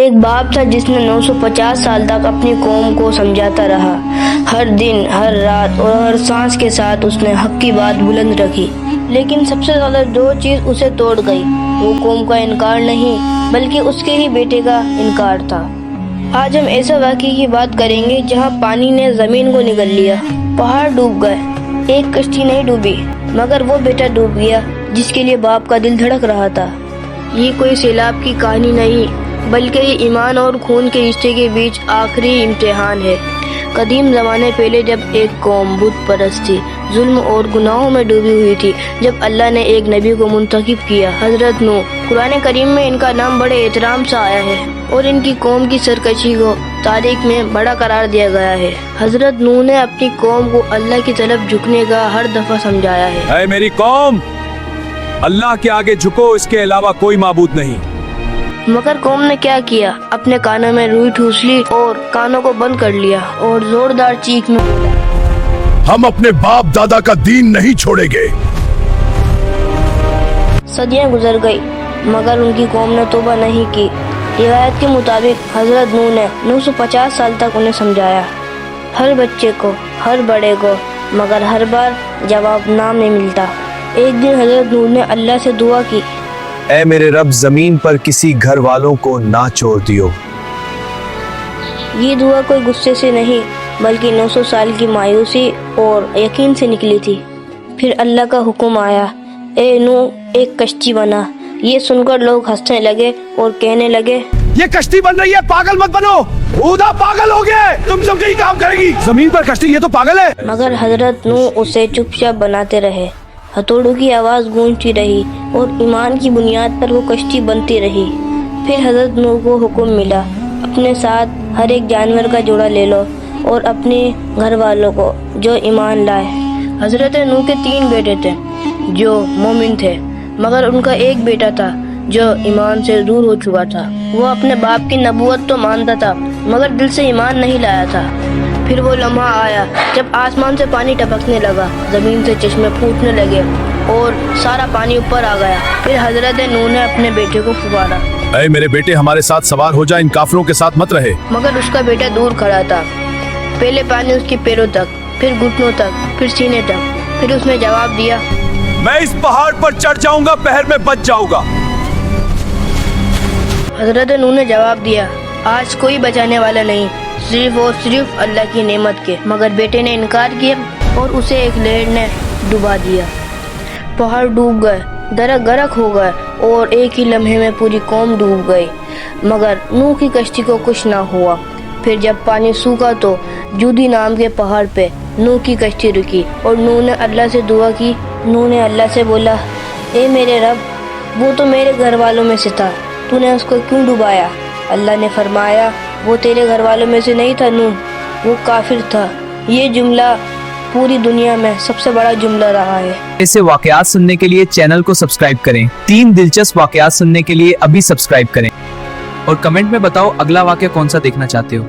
ایک باپ تھا جس نے 950 سال تک اپنی قوم کو سمجھاتا رہا۔ ہر دن، ہر رات اور ہر سانس کے ساتھ اس نے حق کی بات بلند رکھی، لیکن سب سے زیادہ جو چیز اسے توڑ گئی وہ قوم کا انکار نہیں بلکہ اس کے ہی بیٹے کا انکار تھا۔ آج ہم ایسا واقعے کی بات کریں گے جہاں پانی نے زمین کو نگل لیا، پہاڑ ڈوب گئے، ایک کشتی نہیں ڈوبی مگر وہ بیٹا ڈوب گیا جس کے لیے باپ کا دل دھڑک رہا تھا۔ یہ کوئی سیلاب کی کہانی نہیں بلکہ یہ ایمان اور خون کے رشتے کے بیچ آخری امتحان ہے۔ قدیم زمانے پہلے جب ایک قوم بت پرست تھی، ظلم اور گناہوں میں ڈوبی ہوئی تھی، جب اللہ نے ایک نبی کو منتخب کیا، حضرت نوح۔ قرآن کریم میں ان کا نام بڑے احترام سے آیا ہے اور ان کی قوم کی سرکشی کو تاریخ میں بڑا قرار دیا گیا ہے۔ حضرت نوح نے اپنی قوم کو اللہ کی طرف جھکنے کا ہر دفعہ سمجھایا ہے۔ اے میری قوم، اللہ کے آگے جھکو، اس کے علاوہ کوئی معبود نہیں۔ مگر قوم نے کیا کیا؟ اپنے کانوں میں روئی ٹھوس لی اور کانوں کو بند کر لیا اور زوردار چیخ میں بولا، ہم اپنے باپ دادا کا دین نہیں چھوڑیں گے۔ صدیاں گزر گئی مگر ان کی قوم نے توبہ نہیں کی۔ روایت کے مطابق حضرت نوح نے 950 سال تک انہیں سمجھایا، ہر بچے کو، ہر بڑے کو، مگر ہر بار جواب نام نہیں ملتا۔ ایک دن حضرت نوح نے اللہ سے دعا کی، اے میرے رب، زمین پر کسی گھر والوں کو نہ چھوڑ دیو۔ یہ دعا کوئی غصے سے نہیں بلکہ 900 سال کی مایوسی اور یقین سے نکلی تھی۔ پھر اللہ کا حکم آیا، اے نوح، ایک کشتی بنا۔ یہ سن کر لوگ ہنسنے لگے اور کہنے لگے، یہ کشتی بن رہی ہے، پاگل مت بنو، خدا پاگل ہو گیا ہے، تم سب یہی کام کرے گی، زمین پر کشتی، یہ تو پاگل ہے۔ مگر حضرت نوح اسے چپ چاپ بناتے رہے۔ ہتھوڑوں کی آواز گونجتی رہی اور ایمان کی بنیاد پر وہ کشتی بنتی رہی۔ پھر حضرت نوح کو حکم ملا، اپنے ساتھ ہر ایک جانور کا جوڑا لے لو اور اپنے گھر والوں کو جو ایمان لائے۔ حضرت نوح کے 3 بیٹے تھے جو مومن تھے، مگر ان کا ایک بیٹا تھا جو ایمان سے دور ہو چکا تھا۔ وہ اپنے باپ کی نبوت تو مانتا تھا مگر دل سے ایمان نہیں لایا تھا۔ پھر وہ لمحہ آیا جب آسمان سے پانی ٹپکنے لگا، زمین سے چشمے پھوٹنے لگے اور سارا پانی اوپر آ گیا۔ پھر حضرت نوح نے اپنے بیٹے کو پکارا، اے میرے بیٹے، ہمارے ساتھ سوار ہو جا، ان کافروں کے ساتھ مت رہے۔ مگر اس کا بیٹا دور کھڑا تھا۔ پہلے پانی اس کے پیروں تک، پھر گھٹنوں تک، پھر سینے تک۔ پھر اس نے جواب دیا، میں اس پہاڑ پر چڑھ جاؤں گا، پہر میں بچ جاؤں گا۔ حضرت نوح نے جواب دیا، آج کوئی بچانے والا نہیں، صرف اور صرف اللہ کی نعمت کے۔ مگر بیٹے نے انکار کیا اور اسے ایک لہر نے ڈبا دیا۔ پہاڑ ڈوب گئے، درخت غرق ہو گئے اور ایک ہی لمحے میں پوری قوم ڈوب گئی، مگر نوح کی کشتی کو کچھ نہ ہوا۔ پھر جب پانی سوکھا تو جودی نام کے پہاڑ پہ نوح کی کشتی رکی اور نوح نے اللہ سے دعا کی۔ نوح نے اللہ سے بولا، اے میرے رب، وہ تو میرے گھر والوں میں سے تھا، تو نے اس کو کیوں ڈبایا؟ اللہ نے فرمایا، وہ تیرے گھر والوں میں سے نہیں تھا نوح، وہ کافر تھا۔ یہ جملہ پوری دنیا میں سب سے بڑا جملہ رہا ہے۔ ایسے واقعات سننے کے لیے چینل کو سبسکرائب کریں۔ 3 دلچسپ واقعات سننے کے لیے ابھی سبسکرائب کریں اور کمنٹ میں بتاؤ اگلا واقعہ کون سا دیکھنا چاہتے ہو۔